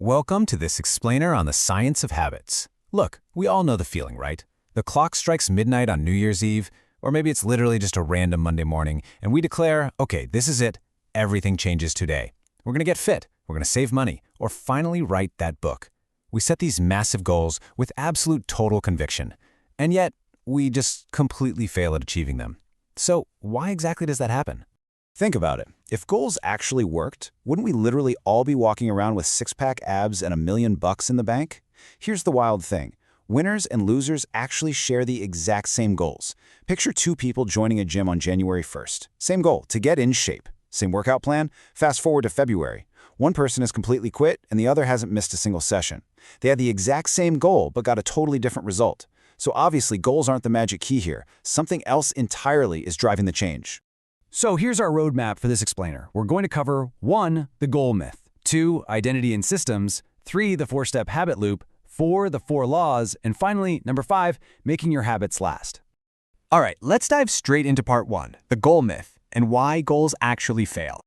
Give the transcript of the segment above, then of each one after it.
Welcome to this explainer on the science of habits. Look, we all know the feeling, right? The clock strikes midnight on New Year's Eve, or maybe it's literally just a random Monday morning, and we declare, okay, this is it, everything changes today. We're gonna get fit, we're gonna save money, or finally write that book. We set these massive goals with absolute total conviction, and yet we just completely fail at achieving them. So why exactly does that happen? Think about it. If goals actually worked, wouldn't we literally all be walking around with six-pack abs and $1 million in the bank? Here's the wild thing. Winners and losers actually share the exact same goals. Picture two people joining a gym on January 1st. Same goal, to get in shape. Same workout plan. Fast forward to February. One person has completely quit and the other hasn't missed a single session. They had the exact same goal but got a totally different result. So obviously goals aren't the magic key here. Something else entirely is driving the change. So here's our roadmap for this explainer. We're going to cover 1. The goal myth, 2. Identity and systems, 3. The 4-step habit loop, 4. The 4 laws, and finally, number 5, making your habits last. All right, let's dive straight into part 1, the goal myth, and why goals actually fail.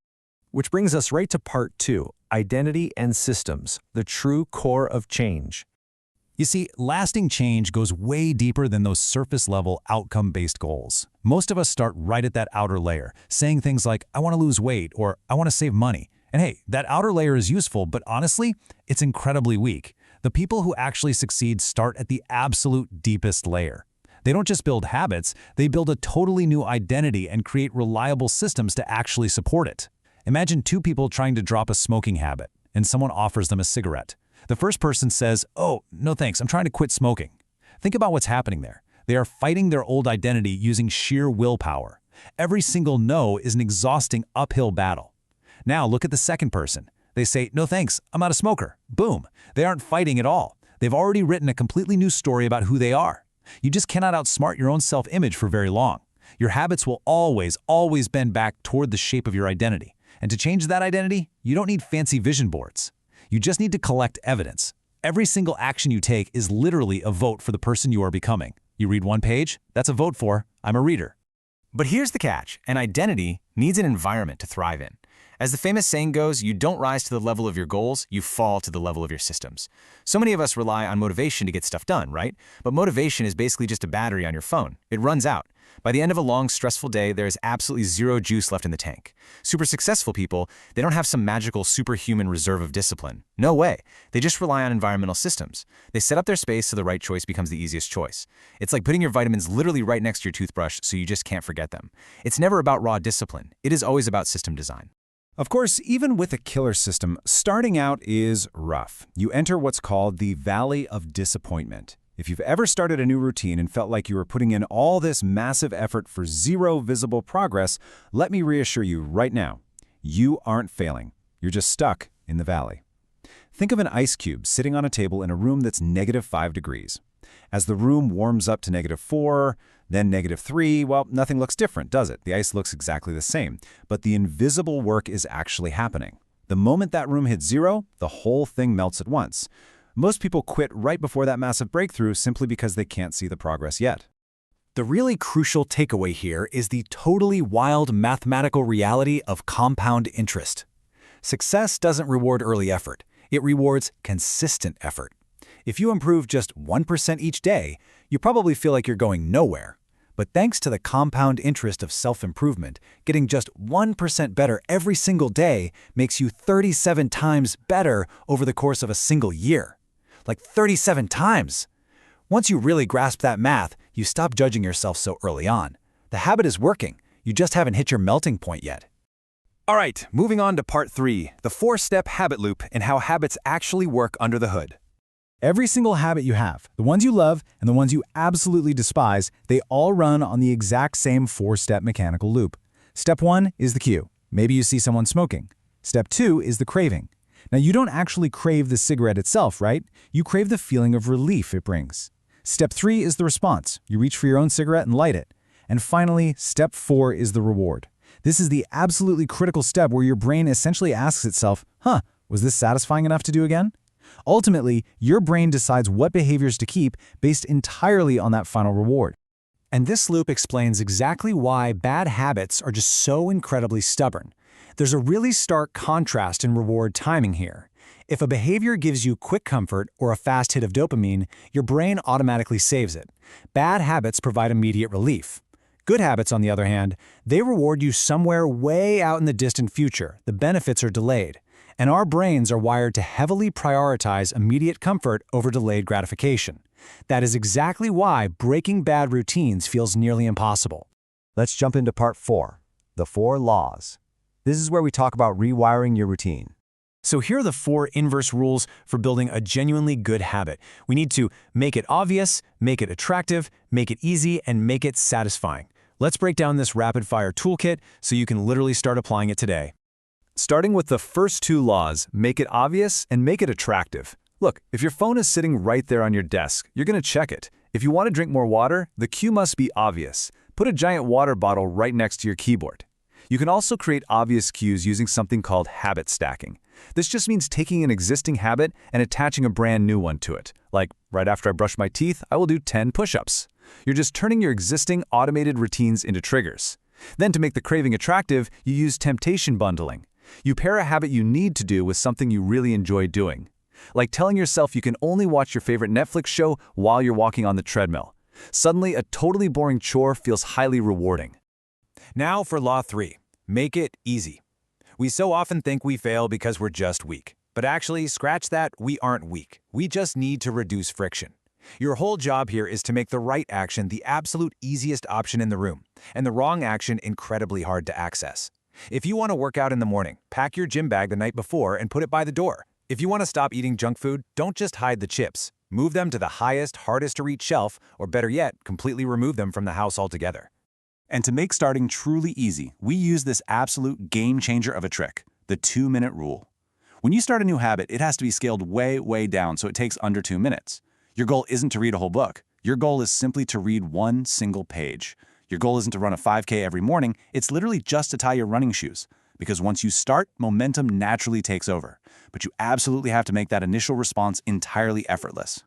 Which brings us right to part 2, identity and systems, the true core of change. You see, lasting change goes way deeper than those surface-level, outcome-based goals. Most of us start right at that outer layer, saying things like, I want to lose weight, or I want to save money. And hey, that outer layer is useful, but honestly, it's incredibly weak. The people who actually succeed start at the absolute deepest layer. They don't just build habits, they build a totally new identity and create reliable systems to actually support it. Imagine two people trying to drop a smoking habit, and someone offers them a cigarette. The first person says, oh, no thanks, I'm trying to quit smoking. Think about what's happening there. They are fighting their old identity using sheer willpower. Every single no is an exhausting uphill battle. Now look at the second person. They say, no thanks, I'm not a smoker. Boom. They aren't fighting at all. They've already written a completely new story about who they are. You just cannot outsmart your own self-image for very long. Your habits will always bend back toward the shape of your identity. And to change that identity, you don't need fancy vision boards. You just need to collect evidence. Every single action you take is literally a vote for the person you are becoming. You read one page, that's a vote for, I'm a reader. But here's the catch, an identity needs an environment to thrive in. As the famous saying goes, you don't rise to the level of your goals, you fall to the level of your systems. So many of us rely on motivation to get stuff done, right? But motivation is basically just a battery on your phone. It runs out. By the end of a long, stressful day, there is absolutely zero juice left in the tank. Super successful people, they don't have some magical superhuman reserve of discipline. No way. They just rely on environmental systems. They set up their space so the right choice becomes the easiest choice. It's like putting your vitamins literally right next to your toothbrush so you just can't forget them. It's never about raw discipline. It is always about system design. Of course, even with a killer system, starting out is rough. You enter what's called the valley of disappointment. If you've ever started a new routine and felt like you were putting in all this massive effort for zero visible progress, let me reassure you right now, you aren't failing. You're just stuck in the valley. Think of an ice cube sitting on a table in a room that's -5 degrees. As the room warms up to -4, then -3, well, nothing looks different, does it? The ice looks exactly the same, but the invisible work is actually happening. The moment that room hits 0, the whole thing melts at once. Most people quit right before that massive breakthrough simply because they can't see the progress yet. The really crucial takeaway here is the totally wild mathematical reality of compound interest. Success doesn't reward early effort. It rewards consistent effort. If you improve just 1% each day, you probably feel like you're going nowhere. But thanks to the compound interest of self-improvement, getting just 1% better every single day makes you 37 times better over the course of a single year. Like 37 times! Once you really grasp that math, you stop judging yourself so early on. The habit is working. You just haven't hit your melting point yet. All right, moving on to part 3, the 4-step habit loop and how habits actually work under the hood. Every single habit you have, the ones you love and the ones you absolutely despise, they all run on the exact same 4-step mechanical loop. Step 1 is the cue. Maybe you see someone smoking. Step 2 is the craving. Now, you don't actually crave the cigarette itself, right? You crave the feeling of relief it brings. Step 3 is the response. You reach for your own cigarette and light it. And finally, step 4 is the reward. This is the absolutely critical step where your brain essentially asks itself, was this satisfying enough to do again? Ultimately, your brain decides what behaviors to keep based entirely on that final reward. And this loop explains exactly why bad habits are just so incredibly stubborn. There's a really stark contrast in reward timing here. If a behavior gives you quick comfort or a fast hit of dopamine, your brain automatically saves it. Bad habits provide immediate relief. Good habits, on the other hand, they reward you somewhere way out in the distant future. The benefits are delayed. And our brains are wired to heavily prioritize immediate comfort over delayed gratification. That is exactly why breaking bad routines feels nearly impossible. Let's jump into part 4, the 4 laws. This is where we talk about rewiring your routine. So here are the 4 inverse rules for building a genuinely good habit. We need to make it obvious, make it attractive, make it easy, and make it satisfying. Let's break down this rapid-fire toolkit so you can literally start applying it today. Starting with the first 2 laws, make it obvious and make it attractive. Look, if your phone is sitting right there on your desk, you're going to check it. If you want to drink more water, the cue must be obvious. Put a giant water bottle right next to your keyboard. You can also create obvious cues using something called habit stacking. This just means taking an existing habit and attaching a brand new one to it. Like, right after I brush my teeth, I will do 10 push-ups. You're just turning your existing automated routines into triggers. Then to make the craving attractive, you use temptation bundling. You pair a habit you need to do with something you really enjoy doing. Like telling yourself you can only watch your favorite Netflix show while you're walking on the treadmill. Suddenly, a totally boring chore feels highly rewarding. Now for Law 3. Make it easy. We so often think we fail because we're just weak. But actually, scratch that, we aren't weak. We just need to reduce friction. Your whole job here is to make the right action the absolute easiest option in the room, and the wrong action incredibly hard to access. If you want to work out in the morning, pack your gym bag the night before and put it by the door. If you want to stop eating junk food, don't just hide the chips. Move them to the highest, hardest to reach shelf, or better yet, completely remove them from the house altogether. And to make starting truly easy, we use this absolute game changer of a trick, the 2-minute rule. When you start a new habit, it has to be scaled way, way down so it takes under 2 minutes. Your goal isn't to read a whole book. Your goal is simply to read one single page. Your goal isn't to run a 5K every morning, it's literally just to tie your running shoes. Because once you start, momentum naturally takes over. But you absolutely have to make that initial response entirely effortless.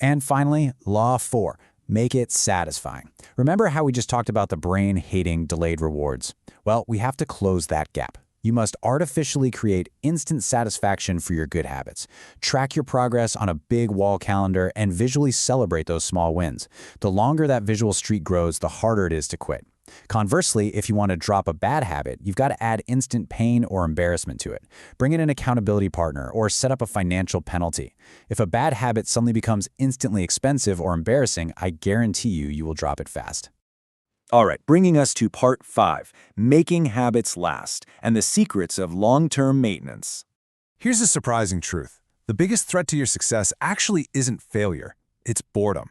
And finally, Law 4. Make it satisfying. Remember how we just talked about the brain hating delayed rewards? Well, we have to close that gap. You must artificially create instant satisfaction for your good habits. Track your progress on a big wall calendar and visually celebrate those small wins. The longer that visual streak grows, the harder it is to quit. Conversely, if you want to drop a bad habit, you've got to add instant pain or embarrassment to it. Bring in an accountability partner or set up a financial penalty. If a bad habit suddenly becomes instantly expensive or embarrassing, I guarantee you will drop it fast. All right, bringing us to part 5, making habits last, and the secrets of long-term maintenance. Here's a surprising truth. The biggest threat to your success actually isn't failure, it's boredom.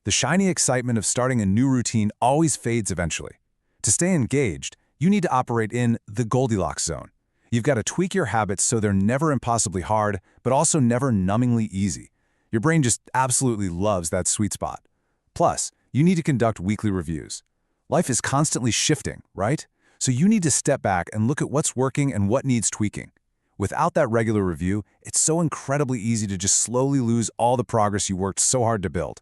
The shiny excitement of starting a new routine always fades eventually. To stay engaged, you need to operate in the Goldilocks zone. You've got to tweak your habits so they're never impossibly hard, but also never numbingly easy. Your brain just absolutely loves that sweet spot. Plus, you need to conduct weekly reviews. Life is constantly shifting, right? So you need to step back and look at what's working and what needs tweaking. Without that regular review, it's so incredibly easy to just slowly lose all the progress you worked so hard to build.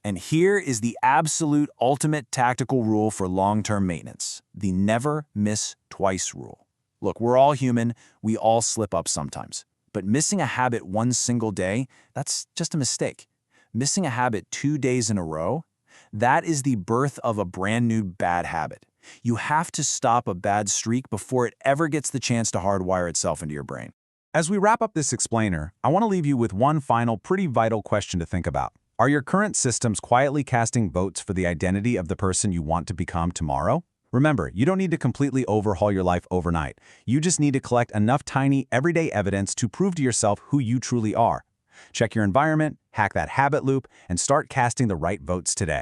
And here is the absolute ultimate tactical rule for long-term maintenance, the never miss twice rule. Look, we're all human, we all slip up sometimes. But missing a habit one single day, that's just a mistake. Missing a habit 2 days in a row, that is the birth of a brand new bad habit. You have to stop a bad streak before it ever gets the chance to hardwire itself into your brain. As we wrap up this explainer, I want to leave you with one final pretty vital question to think about. Are your current systems quietly casting votes for the identity of the person you want to become tomorrow? Remember, you don't need to completely overhaul your life overnight. You just need to collect enough tiny, everyday evidence to prove to yourself who you truly are. Check your environment, hack that habit loop, and start casting the right votes today.